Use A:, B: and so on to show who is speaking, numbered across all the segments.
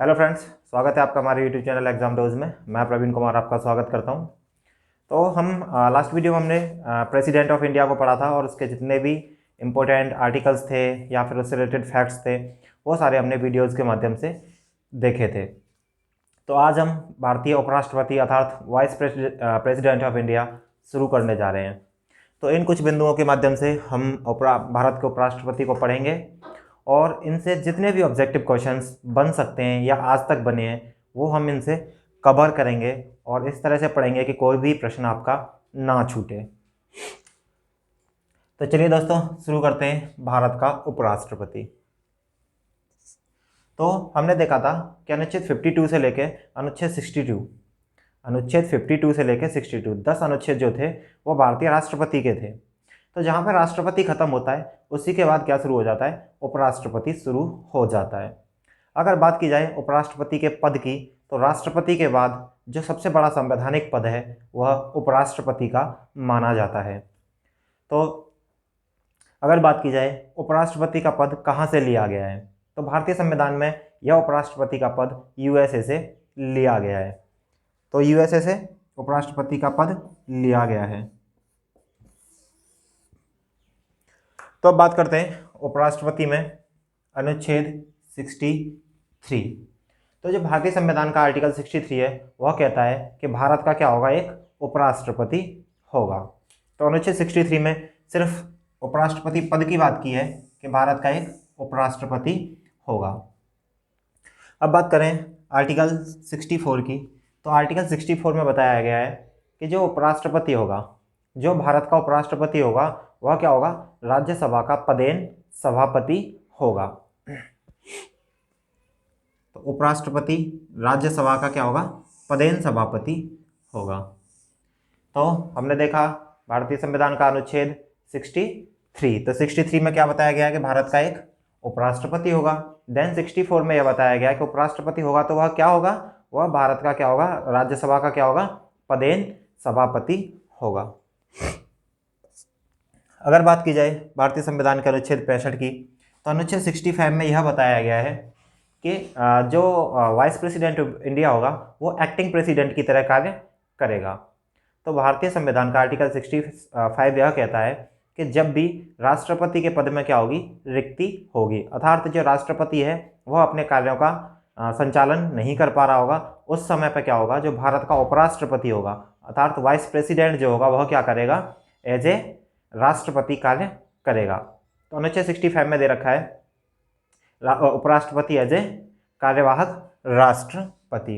A: Hello friends, स्वागत है आपका हमारे यूट्यूब चैनल एग्जाम डोज में। मैं प्रवीण कुमार आपका स्वागत करता हूं। तो हम लास्ट वीडियो में हमने प्रेसिडेंट ऑफ इंडिया को पढ़ा था और उसके जितने भी इम्पोर्टेंट आर्टिकल्स थे या फिर उससे रिलेटेड फैक्ट्स थे वो सारे हमने वीडियोज़ के माध्यम से देखे थे। तो आज हम भारतीय उपराष्ट्रपति अर्थात वाइस प्रेसिडेंट ऑफ इंडिया शुरू करने जा रहे हैं। तो इन कुछ बिंदुओं के माध्यम से हम भारत के उपराष्ट्रपति को पढ़ेंगे और इनसे जितने भी ऑब्जेक्टिव क्वेश्चंस बन सकते हैं या आज तक बने हैं वो हम इनसे कवर करेंगे और इस तरह से पढ़ेंगे कि कोई भी प्रश्न आपका ना छूटे। तो चलिए दोस्तों शुरू करते हैं भारत का उपराष्ट्रपति। तो हमने देखा था कि अनुच्छेद 52 से लेके अनुच्छेद 52 से लेके 62 10 अनुच्छेद जो थे वो भारतीय राष्ट्रपति के थे। तो जहाँ पर राष्ट्रपति खत्म होता है उसी के बाद क्या शुरू हो जाता है, उपराष्ट्रपति शुरू हो जाता है। अगर बात की जाए उपराष्ट्रपति के पद की तो राष्ट्रपति के बाद जो सबसे बड़ा संवैधानिक पद है वह उपराष्ट्रपति का माना जाता है। तो अगर बात की जाए उपराष्ट्रपति का पद कहाँ से लिया गया है तो भारतीय संविधान में यह उपराष्ट्रपति का पद यूएसए से लिया गया है। तो यूएसए से उपराष्ट्रपति का पद लिया गया है। तो अब बात करते हैं उपराष्ट्रपति में अनुच्छेद 63। तो जो भारतीय संविधान का आर्टिकल 63 है वह कहता है कि भारत का क्या होगा, एक उपराष्ट्रपति होगा। तो अनुच्छेद 63 में सिर्फ उपराष्ट्रपति पद की बात की है कि भारत का एक उपराष्ट्रपति होगा। अब बात करें आर्टिकल 64 की। तो आर्टिकल 64 में बताया गया है कि जो उपराष्ट्रपति होगा, जो भारत का उपराष्ट्रपति होगा वह क्या होगा, राज्यसभा का पदेन सभापति होगा। तो उपराष्ट्रपति राज्यसभा का क्या होगा, पदेन सभापति होगा। तो हमने देखा भारतीय संविधान का अनुच्छेद 63। तो 63 में क्या बताया गया है कि भारत का एक उपराष्ट्रपति होगा। देन 64 में यह बताया गया कि उपराष्ट्रपति होगा तो वह क्या होगा, वह भारत का क्या होगा, राज्यसभा का क्या होगा, पदेन सभापति होगा। अगर बात की जाए भारतीय संविधान के अनुच्छेद 65 की तो अनुच्छेद 65 में यह बताया गया है कि जो वाइस प्रेसिडेंट ऑफ इंडिया होगा वो एक्टिंग प्रेसिडेंट की तरह कार्य करेगा। तो भारतीय संविधान का आर्टिकल 65 यह कहता है कि जब भी राष्ट्रपति के पद में क्या होगी, रिक्ति होगी, अर्थात जो राष्ट्रपति है वह अपने कार्यों का संचालन नहीं कर पा रहा होगा, उस समय पर क्या होगा, जो भारत का उपराष्ट्रपति होगा अर्थात वाइस प्रेसिडेंट जो होगा वह क्या करेगा, एज ए राष्ट्रपति कार्य करेगा। तो अनुच्छेद 65 में दे रखा है उपराष्ट्रपति एज ए कार्यवाहक राष्ट्रपति।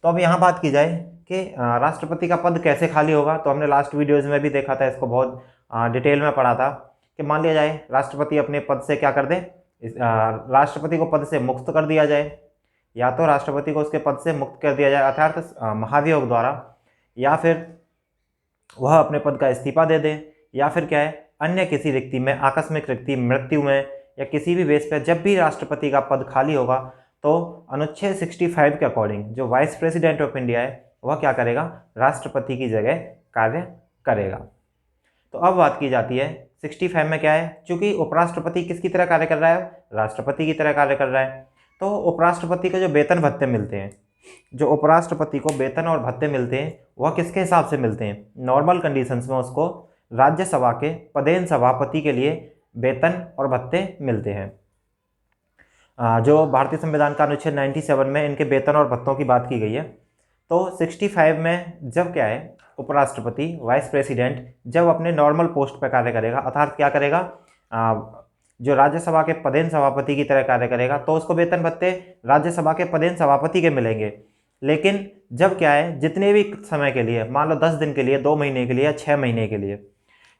A: तो अब यहाँ बात की जाए कि राष्ट्रपति का पद कैसे खाली होगा। तो हमने लास्ट वीडियोज़ में भी देखा था, इसको बहुत डिटेल में पढ़ा था कि मान लिया जाए राष्ट्रपति अपने पद से क्या कर दे, राष्ट्रपति को पद से मुक्त कर दिया जाए, या तो राष्ट्रपति को उसके पद से मुक्त कर दिया जाए अर्थात महाभियोग द्वारा, या फिर वह अपने पद का इस्तीफा दे दे, या फिर क्या है, अन्य किसी रिक्ति में, आकस्मिक रिक्ति, मृत्यु में या किसी भी बेस पर जब भी राष्ट्रपति का पद खाली होगा तो अनुच्छेद 65 के अकॉर्डिंग जो वाइस प्रेसिडेंट ऑफ इंडिया है वह क्या करेगा, राष्ट्रपति की जगह कार्य करेगा। तो अब बात की जाती है 65 में क्या है, चूंकि उपराष्ट्रपति किसकी तरह कार्य कर रहा है, राष्ट्रपति की तरह कार्य कर रहा है। तो उपराष्ट्रपति को जो वेतन भत्ते मिलते हैं, जो उपराष्ट्रपति को वेतन और भत्ते मिलते हैं वह किसके हिसाब से मिलते हैं, नॉर्मल कंडीशंस में उसको राज्यसभा के पदेन सभापति के लिए वेतन और भत्ते मिलते हैं। जो भारतीय संविधान का अनुच्छेद 97 में इनके वेतन और भत्तों की बात की गई है। तो 65 में जब क्या है, उपराष्ट्रपति वाइस प्रेसिडेंट जब अपने नॉर्मल पोस्ट पर कार्य करेगा अर्थात क्या करेगा, जो राज्यसभा के पदेन सभापति की तरह कार्य करेगा तो उसको वेतन भत्ते राज्यसभा के पदेन सभापति के मिलेंगे। लेकिन जब क्या है, जितने भी समय के लिए, मान लो 10 दिन के लिए, 2 महीने के लिए या 6 महीने के लिए,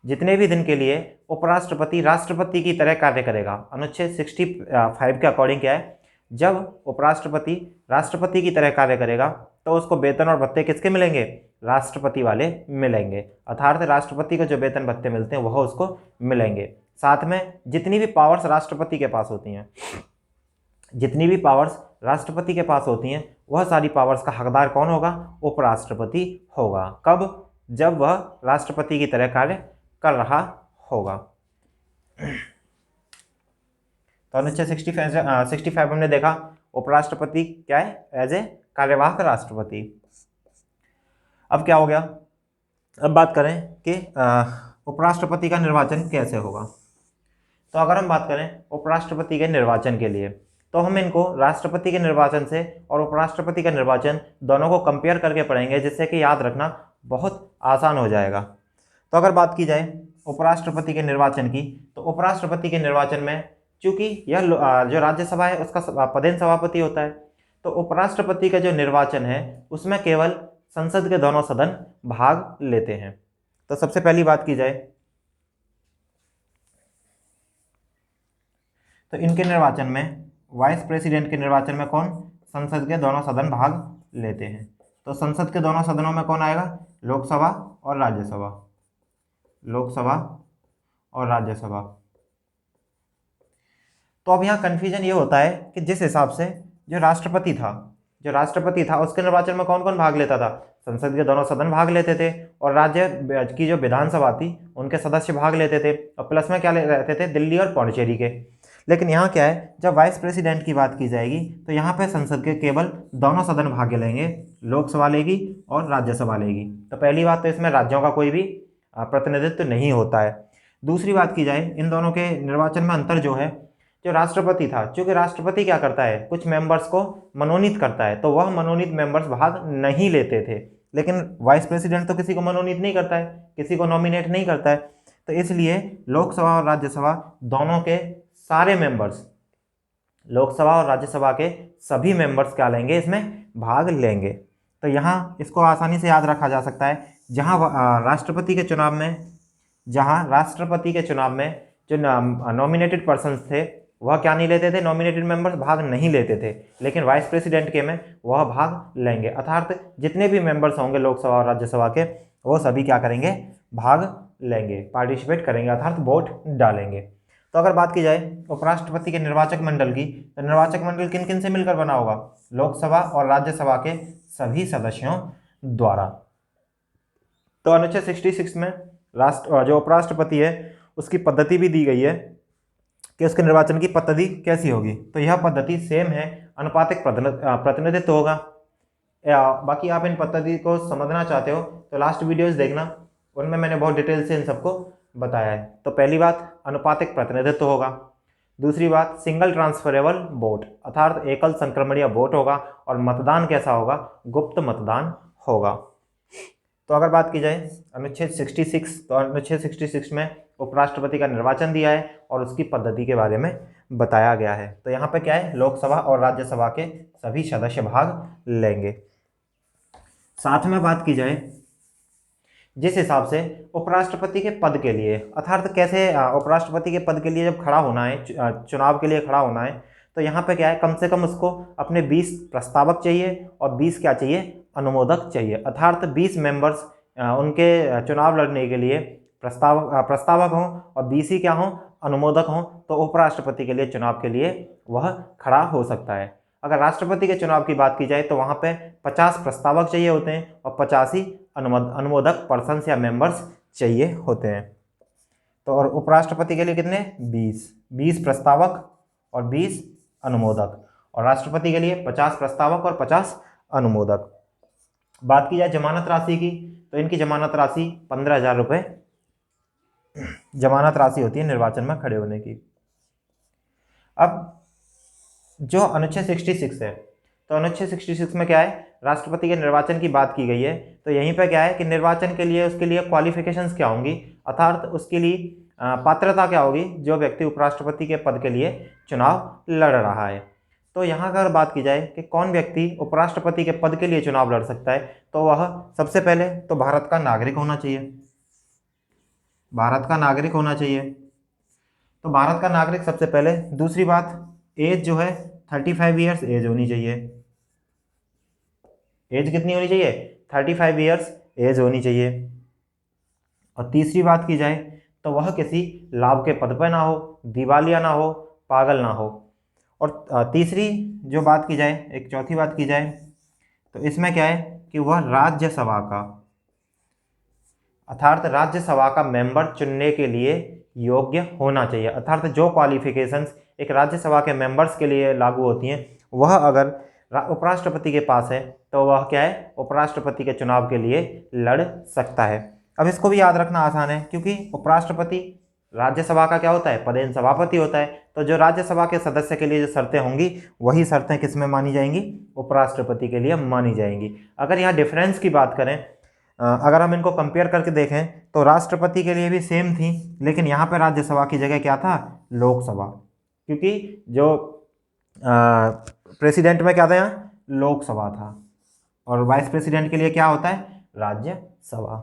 A: जितने भी दिन के लिए उपराष्ट्रपति राष्ट्रपति की तरह कार्य करेगा, अनुच्छेद 65 के अकॉर्डिंग क्या है, जब उपराष्ट्रपति राष्ट्रपति की तरह कार्य करेगा तो उसको वेतन और भत्ते किसके मिलेंगे, राष्ट्रपति वाले मिलेंगे, अर्थात राष्ट्रपति को जो वेतन भत्ते मिलते हैं वह उसको मिलेंगे। साथ में जितनी भी पावर्स राष्ट्रपति के पास होती हैं, जितनी भी पावर्स राष्ट्रपति के पास होती हैं वह सारी पावर्स का हकदार कौन होगा, उपराष्ट्रपति होगा। कब, जब वह राष्ट्रपति की तरह कार्य कर रहा होगा। तो अनुच्छेद 65 हमने देखा उपराष्ट्रपति क्या है, एज ए कार्यवाहक राष्ट्रपति। अब क्या हो गया, अब बात करें कि उपराष्ट्रपति का निर्वाचन कैसे होगा। तो अगर हम बात करें उपराष्ट्रपति के निर्वाचन के लिए, तो हम इनको राष्ट्रपति के निर्वाचन से और उपराष्ट्रपति का निर्वाचन दोनों को कंपेयर करके पढ़ेंगे, जिससे कि याद रखना बहुत आसान हो जाएगा। तो अगर बात की जाए उपराष्ट्रपति के निर्वाचन की, तो उपराष्ट्रपति के निर्वाचन में चूंकि यह जो राज्यसभा है उसका पदेन सभापति होता है, तो उपराष्ट्रपति का जो निर्वाचन है उसमें केवल संसद के दोनों सदन भाग लेते हैं। तो सबसे पहली बात की जाए तो इनके निर्वाचन में, वाइस प्रेसिडेंट के निर्वाचन में कौन, संसद के दोनों सदन भाग लेते हैं। तो संसद के दोनों सदनों में कौन आएगा, लोकसभा और राज्यसभा, लोकसभा और राज्यसभा। तो अब यहाँ कंफ्यूजन ये होता है कि जिस हिसाब से जो राष्ट्रपति था उसके निर्वाचन में कौन कौन भाग लेता था, संसद के दोनों सदन भाग लेते थे, और राज्य की जो विधानसभा थी उनके सदस्य भाग लेते थे, और प्लस में क्या रहते थे, दिल्ली और पौंडीचेरी के। लेकिन यहाँ क्या है, जब वाइस प्रेसिडेंट की बात की जाएगी तो यहाँ पे संसद के केवल दोनों सदन भाग लेंगे, लोकसभा लेगी और राज्यसभा लेगी। तो पहली बात तो इसमें राज्यों का कोई भी प्रतिनिधित्व नहीं होता है। दूसरी बात की जाए इन दोनों के निर्वाचन में अंतर जो है, जो राष्ट्रपति था, चूंकि राष्ट्रपति क्या करता है, कुछ मेंबर्स को मनोनीत करता है, तो वह मनोनीत मेंबर्स भाग नहीं लेते थे। लेकिन वाइस प्रेसिडेंट तो किसी को मनोनीत नहीं करता है, किसी को नॉमिनेट नहीं करता है। तो इसलिए लोकसभा और राज्यसभा दोनों के सारे मेंबर्स, लोकसभा और राज्यसभा के सभी मेंबर्स क्या लेंगे, इसमें भाग लेंगे। तो यहाँ इसको आसानी से याद रखा जा सकता है, जहाँ राष्ट्रपति के चुनाव में जो नॉमिनेटेड पर्सन्स थे वह क्या नहीं लेते थे, नॉमिनेटेड मेंबर्स भाग नहीं लेते थे, लेकिन वाइस प्रेसिडेंट के में वह भाग लेंगे। अर्थात जितने भी मेंबर्स होंगे लोकसभा और राज्यसभा के, वो सभी क्या करेंगे, भाग लेंगे, पार्टिसिपेट करेंगे, अर्थात वोट डालेंगे। तो अगर बात की जाए उपराष्ट्रपति के निर्वाचक मंडल की, तो निर्वाचक मंडल किन किन से मिलकर बना होगा, लोकसभा और राज्यसभा के सभी सदस्यों द्वारा। तो अनुच्छेद 66 में जो उपराष्ट्रपति है उसकी पद्धति भी दी गई है कि उसके निर्वाचन की पद्धति कैसी होगी। तो यह पद्धति सेम है, अनुपातिक प्रतिनिधित्व होगा। बाकी आप इन पद्धति को समझना चाहते हो तो लास्ट वीडियोस देखना, उनमें मैंने बहुत डिटेल से इन सबको बताया है। तो पहली बात अनुपातिक प्रतिनिधित्व होगा। दूसरी बात सिंगल ट्रांसफरेबल वोट, अर्थात एकल संक्रमणीय वोट होगा, और मतदान कैसा होगा, गुप्त मतदान होगा। तो अगर बात की जाए अनुच्छेद 66, तो अनुच्छेद 66 में उपराष्ट्रपति का निर्वाचन दिया है और उसकी पद्धति के बारे में बताया गया है। तो यहाँ पे क्या है, लोकसभा और राज्यसभा के सभी सदस्य भाग लेंगे। साथ में बात की जाए जिस हिसाब से उपराष्ट्रपति के पद के लिए, अर्थात कैसे उपराष्ट्रपति के पद के लिए जब खड़ा होना है, चुनाव के लिए खड़ा होना है, तो यहाँ पे क्या है, कम से कम उसको अपने 20 प्रस्तावक चाहिए और 20 क्या चाहिए, अनुमोदक चाहिए। अर्थात 20 मेंबर्स उनके चुनाव लड़ने के लिए प्रस्तावक हों और 20 ही क्या हों, अनुमोदक हों, तो उपराष्ट्रपति के लिए चुनाव के लिए वह खड़ा हो सकता है। अगर राष्ट्रपति के चुनाव की बात की जाए तो वहाँ पे 50 प्रस्तावक चाहिए होते हैं और 50 ही अनुमोदक पर्सन्स या मेंबर्स चाहिए होते हैं। तो और उपराष्ट्रपति के लिए कितने, 20 प्रस्तावक और 20 अनुमोदक, और राष्ट्रपति के लिए 50 प्रस्तावक और 50 अनुमोदक। बात की जाए जमानत राशि की, तो इनकी जमानत राशि 15,000 रुपये जमानत राशि होती है निर्वाचन में खड़े होने की। अब जो अनुच्छेद 66 है, तो अनुच्छेद 66 में क्या है, राष्ट्रपति के निर्वाचन की बात की गई है। तो यहीं पे क्या है कि निर्वाचन के लिए उसके लिए क्वालिफिकेशंस क्या होंगी, अर्थात उसके लिए पात्रता क्या होगी, जो व्यक्ति उपराष्ट्रपति के पद के लिए चुनाव लड़ रहा है। तो यहाँ अगर बात की जाए कि कौन व्यक्ति उपराष्ट्रपति के पद के लिए चुनाव लड़ सकता है, तो वह सबसे पहले तो भारत का नागरिक होना चाहिए, भारत का नागरिक होना चाहिए। तो भारत का नागरिक सबसे पहले। दूसरी बात, एज जो है 35 ईयर्स एज होनी चाहिए। एज कितनी होनी चाहिए, 35 ईयर्स एज होनी चाहिए। और तीसरी बात की जाए तो वह किसी लाभ के पद पर ना हो, दिवालिया ना हो, पागल ना हो। और तीसरी जो बात की जाए, एक चौथी बात की जाए, तो इसमें क्या है कि वह राज्यसभा का, अर्थात राज्यसभा का मेंबर चुनने के लिए योग्य होना चाहिए। अर्थात जो क्वालिफिकेशंस एक राज्यसभा के मेंबर्स के लिए लागू होती हैं वह अगर उपराष्ट्रपति के पास है तो वह क्या है, उपराष्ट्रपति के चुनाव के लिए लड़ सकता है। अब इसको भी याद रखना आसान है क्योंकि उपराष्ट्रपति राज्यसभा का क्या होता है, पदेन सभापति होता है। तो जो राज्यसभा के सदस्य के लिए जो शर्तें होंगी वही शर्तें किस में मानी जाएंगी, उपराष्ट्रपति के लिए मानी जाएंगी। अगर यहाँ डिफरेंस की बात करें, अगर हम इनको कंपेयर करके देखें तो राष्ट्रपति के लिए भी सेम थी, लेकिन यहाँ पे राज्यसभा की जगह क्या था, लोकसभा। क्योंकि जो प्रेसिडेंट में क्या था, यहाँ लोकसभा था, और वाइस प्रेसिडेंट के लिए क्या होता है, राज्यसभा।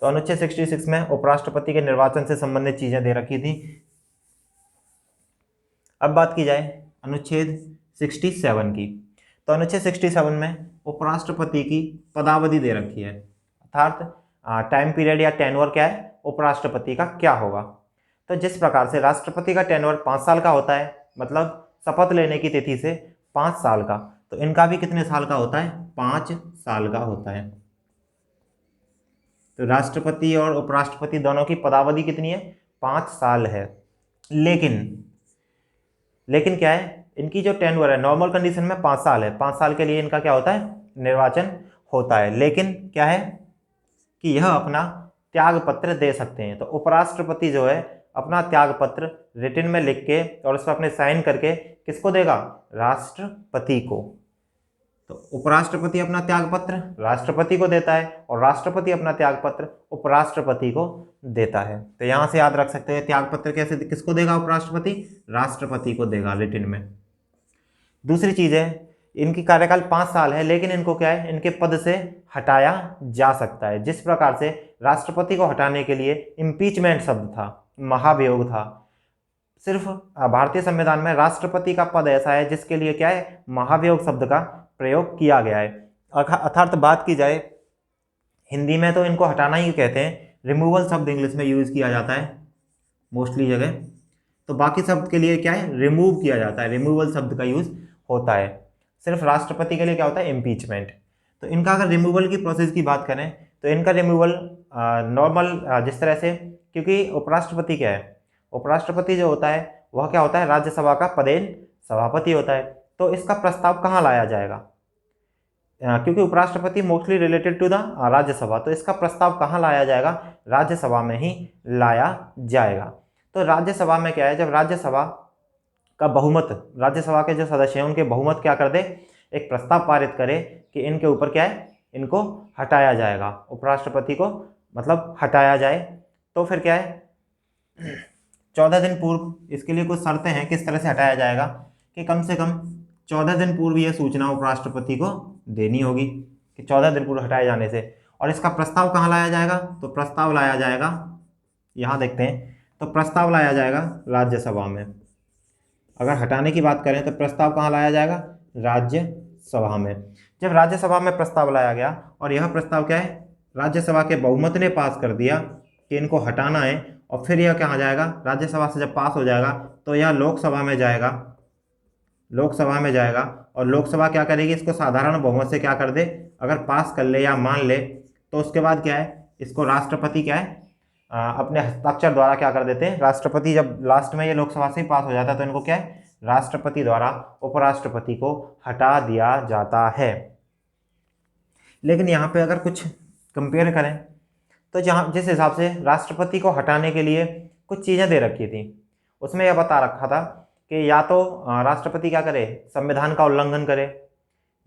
A: तो अनुच्छेद 66 में उपराष्ट्रपति के निर्वाचन से संबंधित चीजें दे रखी थी। अब बात की जाए अनुच्छेद 67 की, तो अनुच्छेद 67 में उपराष्ट्रपति की पदावधि दे रखी है, अर्थात टाइम पीरियड या टेन्योर क्या है, उपराष्ट्रपति का क्या होगा। तो जिस प्रकार से राष्ट्रपति का टेन्योर 5 साल का होता है, मतलब शपथ लेने की तिथि से 5 साल का, तो इनका भी कितने साल का होता है, 5 साल का होता है। तो राष्ट्रपति और उपराष्ट्रपति दोनों की पदावधि कितनी है, 5 साल है। लेकिन क्या है, इनकी जो टेन्योर है नॉर्मल कंडीशन में 5 साल है, 5 साल के लिए इनका क्या होता है, निर्वाचन होता है। लेकिन क्या है कि यह अपना त्याग पत्र दे सकते हैं। तो उपराष्ट्रपति जो है अपना त्याग पत्र रिटन में लिख के और उस पर अपने साइन करके किसको देगा, राष्ट्रपति को। तो उपराष्ट्रपति अपना त्याग पत्र राष्ट्रपति को देता है और राष्ट्रपति अपना त्याग पत्र उपराष्ट्रपति को देता है। तो यहाँ से याद रख सकते हैं त्याग पत्र कैसे किसको देगा, उपराष्ट्रपति राष्ट्रपति को देगा रिटन में। दूसरी चीज है, इनकी कार्यकाल 5 साल है, लेकिन इनको क्या है, इनके पद से हटाया जा सकता है। जिस प्रकार से राष्ट्रपति को हटाने के लिए इम्पीचमेंट शब्द था, महाभियोग था, सिर्फ भारतीय संविधान में राष्ट्रपति का पद ऐसा है जिसके लिए क्या है, महाभियोग शब्द का प्रयोग किया गया है। अर्थात बात की जाए हिंदी में तो इनको हटाना ही कहते हैं, रिमूवल शब्द इंग्लिश में यूज किया जाता है मोस्टली जगह, तो बाकी शब्द के लिए क्या है, रिमूव किया जाता है, रिमूवल शब्द का यूज होता है। सिर्फ राष्ट्रपति के लिए क्या होता है, इम्पीचमेंट। तो इनका अगर रिमूवल की प्रोसेस की बात करें तो इनका रिमूवल नॉर्मल जिस तरह से, क्योंकि उपराष्ट्रपति क्या है, उपराष्ट्रपति जो होता है वह क्या होता है, राज्यसभा का पदेन सभापति होता है। तो इसका प्रस्ताव कहाँ लाया जाएगा, क्योंकि उपराष्ट्रपति mostly related to the Rajya Sabha, तो इसका प्रस्ताव कहाँ लाया जाएगा, राज्यसभा में ही लाया जाएगा। तो राज्यसभा में क्या है, जब राज्यसभा का बहुमत, राज्यसभा के जो सदस्य हैं उनके बहुमत क्या कर दे, एक प्रस्ताव पारित करे कि इनके ऊपर क्या है, इनको हटाया जाएगा, उपराष्ट्रपति को मतलब हटाया जाए। तो फिर क्या है, 14 दिन पूर्व इसके लिए कुछ शर्तें हैं किस तरह से हटाया जाएगा, कि कम से कम 14 दिन पूर्व यह सूचना उपराष्ट्रपति को देनी होगी कि 14 दिन पूर्व हटाए जाने से। और इसका प्रस्ताव कहाँ लाया जाएगा, तो प्रस्ताव लाया जाएगा, यहाँ देखते हैं, तो प्रस्ताव लाया जाएगा राज्यसभा में। अगर हटाने की बात करें तो प्रस्ताव कहाँ लाया जाएगा, राज्यसभा में। जब राज्यसभा में प्रस्ताव लाया गया और यह प्रस्ताव क्या है, राज्यसभा के बहुमत ने पास कर दिया कि इनको हटाना है, और फिर यह कहाँ जाएगा, राज्यसभा से जब पास हो जाएगा तो यह लोकसभा में जाएगा, लोकसभा में जाएगा, और लोकसभा क्या करेगी, इसको साधारण बहुमत से क्या कर दे, अगर पास कर ले या मान ले, तो उसके बाद क्या है, इसको राष्ट्रपति क्या है, अपने हस्ताक्षर द्वारा क्या कर देते हैं, राष्ट्रपति जब लास्ट में ये लोकसभा से ही पास हो जाता है तो इनको क्या है, राष्ट्रपति द्वारा उपराष्ट्रपति को हटा दिया जाता है। लेकिन यहाँ पे अगर कुछ कंपेयर करें तो जहाँ जिस हिसाब से राष्ट्रपति को हटाने के लिए कुछ चीज़ें दे रखी थी, उसमें यह बता रखा था कि या तो राष्ट्रपति क्या करे, संविधान का उल्लंघन करे,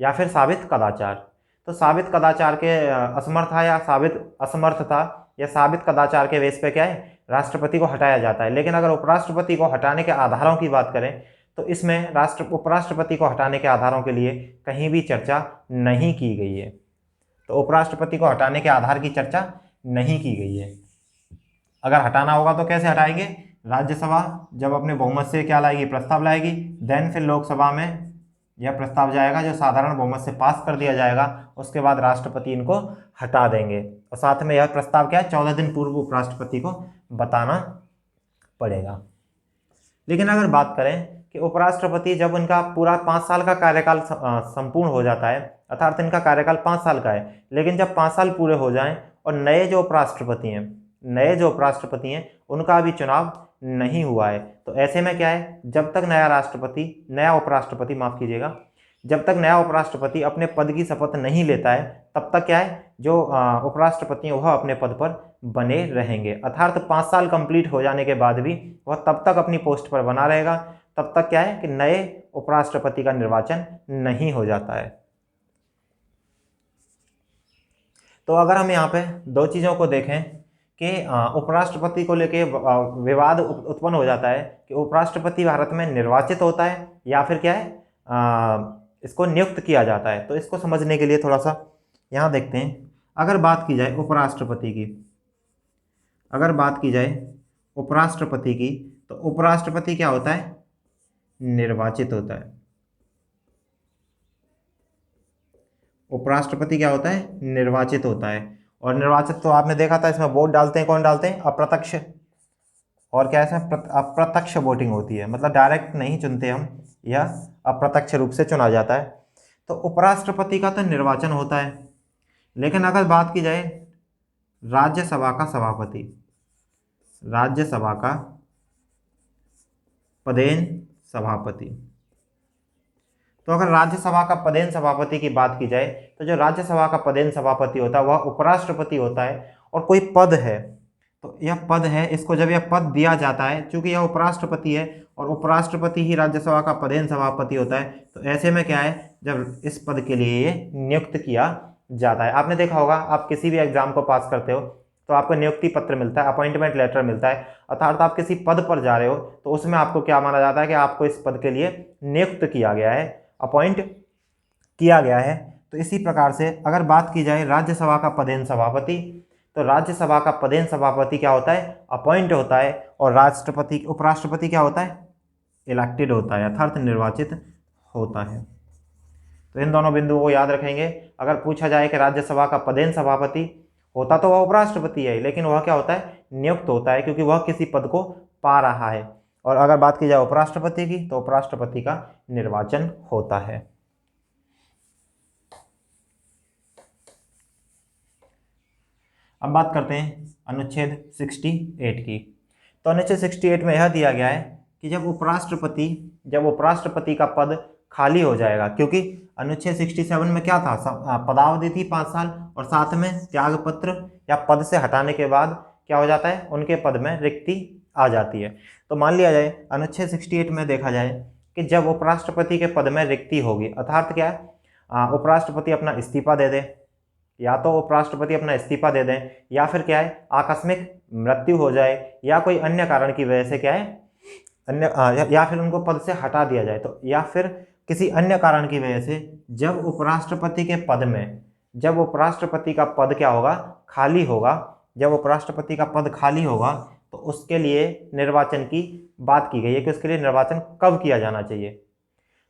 A: या फिर साबित कदाचार। तो साबित कदाचार के असमर्थ था या साबित असमर्थ था या साबित कदाचार के बेस पे क्या है, राष्ट्रपति को हटाया जाता है। लेकिन अगर उपराष्ट्रपति को हटाने के आधारों की बात करें तो इसमें उपराष्ट्रपति को हटाने के आधारों के लिए कहीं भी चर्चा नहीं की गई है। तो उपराष्ट्रपति को हटाने के आधार की चर्चा नहीं की गई है। अगर हटाना होगा तो कैसे हटाएंगे, राज्यसभा जब अपने बहुमत से क्या लाएगी, प्रस्ताव लाएगी, देन फिर लोकसभा में यह प्रस्ताव जाएगा जो साधारण बहुमत से पास कर दिया जाएगा, उसके बाद राष्ट्रपति इनको हटा देंगे। और साथ में यह प्रस्ताव क्या है, 14 दिन पूर्व उपराष्ट्रपति को बताना पड़ेगा। लेकिन अगर बात करें कि उपराष्ट्रपति जब उनका पूरा 5 साल का कार्यकाल संपूर्ण हो जाता है, अर्थात इनका कार्यकाल 5 साल का है, लेकिन जब 5 साल पूरे हो जाएं और नए जो उपराष्ट्रपति हैं नए जो उपराष्ट्रपति हैं उनका अभी चुनाव नहीं हुआ है। तो ऐसे में क्या है, जब तक नया उपराष्ट्रपति माफ़ कीजिएगा, जब तक नया उपराष्ट्रपति अपने पद की शपथ नहीं लेता है तब तक क्या है, जो उपराष्ट्रपति हैं वह अपने पद पर बने रहेंगे। अर्थात 5 साल कंप्लीट हो जाने के बाद भी वह तब तक अपनी पोस्ट पर बना रहेगा, तब तक क्या है कि नए उपराष्ट्रपति का निर्वाचन नहीं हो जाता है। तो अगर हम यहाँ पे दो चीज़ों को देखें कि उपराष्ट्रपति को लेके विवाद उत्पन्न हो जाता है कि उपराष्ट्रपति भारत में निर्वाचित होता है या फिर क्या है, इसको नियुक्त किया जाता है। तो इसको समझने के लिए थोड़ा सा यहाँ देखते हैं। अगर बात की जाए उपराष्ट्रपति की, तो उपराष्ट्रपति क्या होता है, निर्वाचित होता है। उपराष्ट्रपति क्या होता है, निर्वाचित होता है। और निर्वाचित तो आपने देखा था, इसमें वोट डालते हैं, कौन डालते हैं, अप्रत्यक्ष, और क्या है इसमें अप्रत्यक्ष वोटिंग होती है, मतलब डायरेक्ट नहीं चुनते हम, यह अप्रत्यक्ष रूप से चुना जाता है। तो उपराष्ट्रपति का तो निर्वाचन होता है, लेकिन अगर बात की जाए राज्यसभा का सभापति, राज्यसभा का पदेन सभापति, तो अगर राज्यसभा का पदेन सभापति की बात की जाए तो जो राज्यसभा का पदेन सभापति होता है वह उपराष्ट्रपति होता है। और कोई पद है, तो यह पद है, इसको जब यह पद दिया जाता है, चूंकि यह उपराष्ट्रपति है और उपराष्ट्रपति ही राज्यसभा का पदेन सभापति होता है, तो ऐसे में क्या है, जब इस पद के लिए ये नियुक्त किया जाता है। आपने देखा होगा, आप किसी भी एग्जाम को पास करते हो तो आपको नियुक्ति पत्र मिलता है, अपॉइंटमेंट लेटर मिलता है, अर्थात आप किसी पद पर जा रहे हो तो उसमें आपको क्या माना जाता है कि आपको इस पद के लिए नियुक्त किया गया है, अपॉइंट किया गया है। तो इसी प्रकार से अगर बात की जाए राज्यसभा का पदेन सभापति, तो राज्यसभा का पदेन सभापति क्या होता है, अपॉइंट होता है, और उपराष्ट्रपति क्या होता है, इलेक्टेड होता है, अर्थात निर्वाचित होता है। तो इन दोनों बिंदुओं को याद रखेंगे। अगर पूछा जाए कि राज्यसभा का पदेन सभापति होता तो वह उपराष्ट्रपति है, लेकिन वह क्या होता है, नियुक्त होता है, क्योंकि वह किसी पद को पा रहा है। और अगर बात की जाए उपराष्ट्रपति की, तो उपराष्ट्रपति का निर्वाचन होता है। अब बात करते हैं अनुच्छेद 68 की। तो अनुच्छेद 68 में यह दिया गया है कि जब उपराष्ट्रपति का पद खाली हो जाएगा, क्योंकि अनुच्छेद 67 में क्या था, पदावधि थी 5 साल, और साथ में त्यागपत्र या पद से हटाने के बाद क्या हो जाता है, उनके पद में रिक्ति आ जाती है। तो मान लिया जाए अनुच्छेद 68 में देखा जाए कि जब उपराष्ट्रपति के पद में रिक्ति होगी, अर्थात क्या है, उपराष्ट्रपति अपना इस्तीफा दे दे, या तो उपराष्ट्रपति अपना इस्तीफा दे दें, या फिर क्या है, आकस्मिक मृत्यु हो जाए, या कोई अन्य कारण की वजह से क्या है, या फिर उनको पद से हटा दिया जाए, तो या फिर किसी अन्य कारण की वजह से जब उपराष्ट्रपति का पद क्या होगा, खाली होगा, जब उपराष्ट्रपति का पद खाली होगा तो उसके लिए निर्वाचन की बात की गई है कि उसके लिए निर्वाचन कब किया जाना चाहिए।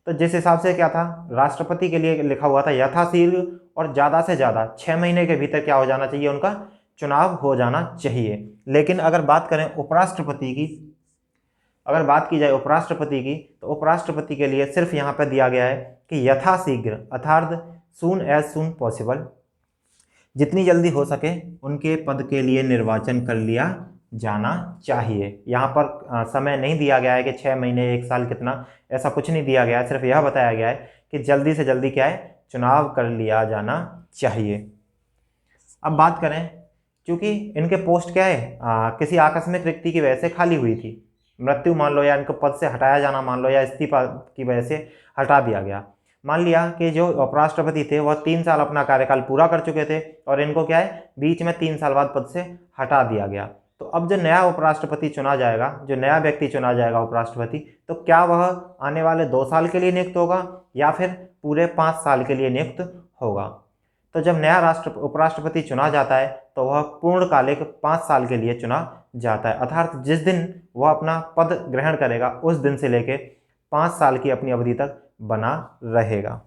A: तो जिस हिसाब से क्या था, राष्ट्रपति के लिए लिखा हुआ था यथाशीघ्र और ज़्यादा से ज़्यादा 6 महीने के भीतर क्या हो जाना चाहिए, उनका चुनाव हो जाना चाहिए। लेकिन अगर बात करें उपराष्ट्रपति की, तो उपराष्ट्रपति के लिए सिर्फ यहाँ पर दिया गया है कि यथाशीघ्र, अर्थात सून एज सून पॉसिबल, जितनी जल्दी हो सके उनके पद के लिए निर्वाचन कर लिया जाना चाहिए। यहाँ पर समय नहीं दिया गया है कि 6 महीने 1 साल कितना, ऐसा कुछ नहीं दिया गया है, सिर्फ यह बताया गया है कि जल्दी से जल्दी क्या है, चुनाव कर लिया जाना चाहिए। अब बात करें, क्योंकि इनके पोस्ट क्या है, किसी आकस्मिक रिक्ति की वजह से खाली हुई थी, मृत्यु मान लो, या इनको पद से हटाया जाना मान लो, या इस्तीफा की वजह से हटा दिया गया। मान लिया कि जो उपराष्ट्रपति थे वह 3 साल अपना कार्यकाल पूरा कर चुके थे और इनको क्या है, बीच में 3 साल बाद पद से हटा दिया गया। तो अब जो नया उपराष्ट्रपति चुना जाएगा, जो नया व्यक्ति चुना जाएगा उपराष्ट्रपति, तो क्या वह आने वाले 2 साल के लिए नियुक्त होगा या फिर पूरे 5 साल के लिए नियुक्त होगा। तो जब नया उपराष्ट्रपति चुना जाता है तो वह पूर्णकालिक 5 साल के लिए चुना जाता है, अर्थात जिस दिन वह अपना पद ग्रहण करेगा उस दिन से लेके 5 साल की अपनी अवधि तक बना रहेगा।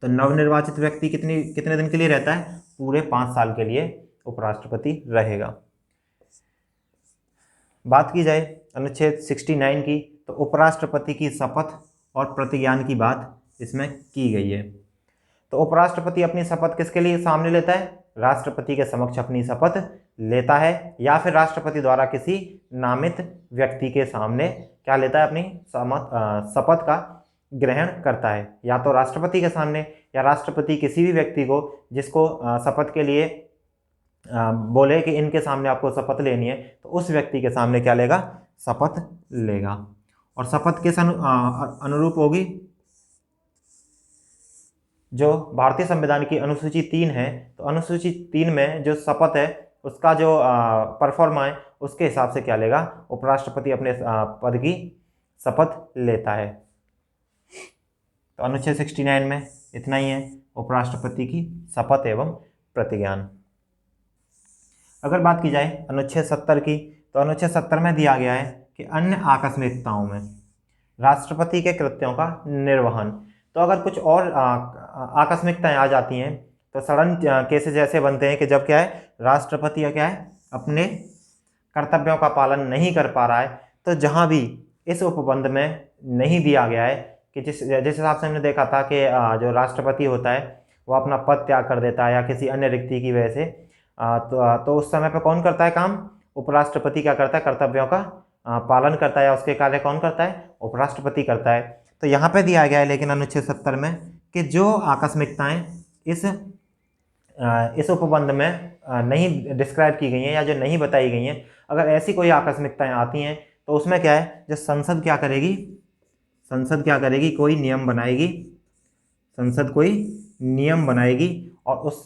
A: तो नवनिर्वाचित व्यक्ति कितने दिन के लिए रहता है, पूरे 5 साल के लिए उपराष्ट्रपति रहेगा। बात की जाए अनुच्छेद 69 की, तो उपराष्ट्रपति की शपथ और प्रतिज्ञान की बात इसमें की गई है। तो उपराष्ट्रपति अपनी शपथ किसके लिए सामने लेता है, राष्ट्रपति के समक्ष अपनी शपथ लेता है या फिर राष्ट्रपति द्वारा किसी नामित व्यक्ति के सामने क्या लेता है, अपनी शपथ का ग्रहण करता है। या तो राष्ट्रपति के सामने, या राष्ट्रपति किसी भी व्यक्ति को जिसको शपथ के लिए बोले कि इनके सामने आपको शपथ लेनी है, तो उस व्यक्ति के सामने क्या लेगा, शपथ लेगा। और शपथ किस अनुरूप होगी, जो भारतीय संविधान की अनुसूची 3 है, तो अनुसूची 3 में जो शपथ है उसका जो परफॉर्मा है उसके हिसाब से क्या लेगा, उपराष्ट्रपति अपने पद की शपथ लेता है। तो अनुच्छेद 69 में इतना ही है, उपराष्ट्रपति की शपथ एवं प्रतिज्ञान। अगर बात की जाए अनुच्छेद 70 की, तो अनुच्छेद 70 में दिया गया है कि अन्य आकस्मिकताओं में राष्ट्रपति के कृत्यों का निर्वहन। तो अगर कुछ और आकस्मिकताएं आ जाती हैं, तो सडन केसेस ऐसे बनते हैं कि जब क्या है, राष्ट्रपति या क्या है, अपने कर्तव्यों का पालन नहीं कर पा रहा है, तो जहां भी इस उपबंध में नहीं दिया गया है कि जिस हिसाब से हमने देखा था कि जो राष्ट्रपति होता है वो अपना पद त्याग कर देता है या किसी अन्य रिक्ति की वजह से, तो उस समय पे कौन करता है काम, उपराष्ट्रपति क्या करता है, कर्तव्यों का पालन करता है, या उसके कार्य कौन करता है, उपराष्ट्रपति करता है। तो यहाँ पे दिया गया है लेकिन अनुच्छेद 70 में कि जो आकस्मिकताएं इस उपबंध में नहीं डिस्क्राइब की गई हैं या जो नहीं बताई गई हैं, अगर ऐसी कोई आकस्मिकताएं आती हैं तो उसमें क्या है, जो संसद क्या करेगी, कोई नियम बनाएगी, संसद कोई नियम बनाएगी और उस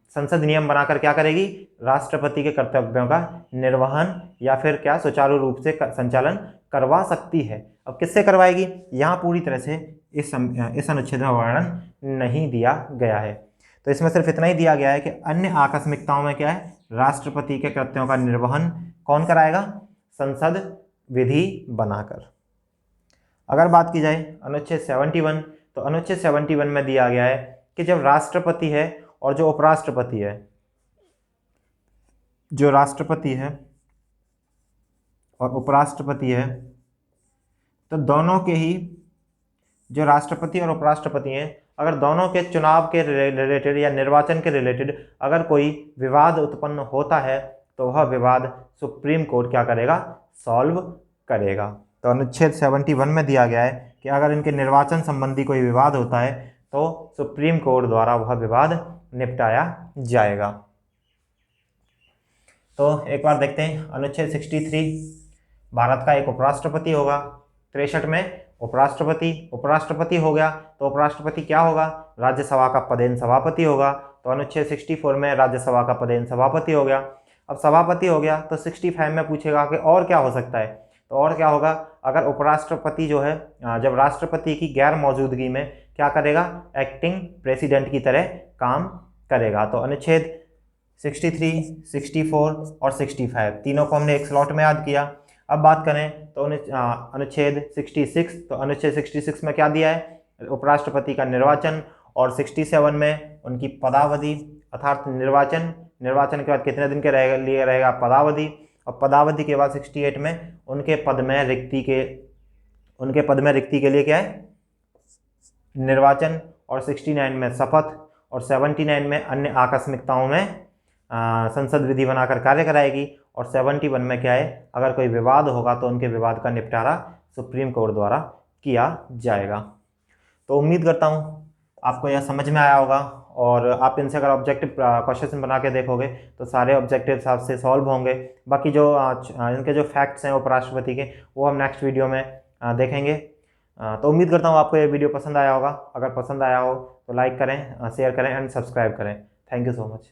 A: संसद नियम बनाकर क्या करेगी, राष्ट्रपति के कर्तव्यों का निर्वहन या फिर क्या सुचारू रूप से संचालन करवा सकती है। अब किससे करवाएगी, यहाँ पूरी तरह से इस अनुच्छेद में वर्णन नहीं दिया गया है। तो इसमें सिर्फ इतना ही दिया गया है कि अन्य आकस्मिकताओं में क्या है, राष्ट्रपति के कृत्यों का निर्वहन कौन कराएगा, संसद विधि बनाकर। अगर बात की जाए अनुच्छेद 71, तो अनुच्छेद 71 में दिया गया है कि जब राष्ट्रपति है और जो उपराष्ट्रपति है, जो राष्ट्रपति है और उपराष्ट्रपति है, तो दोनों के ही, जो राष्ट्रपति और उपराष्ट्रपति हैं, अगर दोनों के चुनाव के रिलेटेड या निर्वाचन के रिलेटेड अगर कोई विवाद उत्पन्न होता है, तो वह विवाद सुप्रीम कोर्ट क्या करेगा, सॉल्व करेगा। तो अनुच्छेद 71 में दिया गया है कि अगर इनके निर्वाचन संबंधी कोई विवाद होता है तो सुप्रीम कोर्ट द्वारा वह विवाद निपटाया जाएगा। तो एक बार देखते हैं अनुच्छेद 63, भारत का एक उपराष्ट्रपति होगा। 63 में उपराष्ट्रपति हो गया, तो उपराष्ट्रपति क्या होगा, राज्यसभा का पदेन सभापति होगा। तो अनुच्छेद 64 में राज्यसभा का पदेन सभापति हो गया। अब सभापति हो गया तो 65 में पूछेगा कि और क्या हो सकता है, तो और क्या होगा, अगर उपराष्ट्रपति जो है जब राष्ट्रपति की गैर मौजूदगी में क्या करेगा, एक्टिंग प्रेसिडेंट की तरह काम करेगा। तो अनुच्छेद 63, 64 और 65 तीनों को हमने एक स्लॉट में याद किया। अब बात करें तो अनुच्छेद 66, तो अनुच्छेद 66 में क्या दिया है, उपराष्ट्रपति का निर्वाचन, और 67 में उनकी पदावधि, अर्थात निर्वाचन के बाद कितने दिन के लिए रहेगा पदावधि, और पदावधि के बाद 68 में उनके पद में रिक्ति के लिए क्या है, निर्वाचन, और 69 में शपथ, और 79 में अन्य आकस्मिकताओं में संसद विधि बनाकर कार्य कराएगी, और 71 में क्या है, अगर कोई विवाद होगा तो उनके विवाद का निपटारा सुप्रीम कोर्ट द्वारा किया जाएगा। तो उम्मीद करता हूँ आपको यह समझ में आया होगा, और आप इनसे अगर ऑब्जेक्टिव क्वेश्चन बना के देखोगे तो सारे ऑब्जेक्टिव आपसे सॉल्व होंगे। बाकी जो इनके जो फैक्ट्स हैं उपराष्ट्रपति के, वो हम नेक्स्ट वीडियो में देखेंगे। तो उम्मीद करता हूँ आपको ये वीडियो पसंद आया होगा। अगर पसंद आया हो तो लाइक करें, शेयर करें एंड सब्सक्राइब करें। Thank you so much.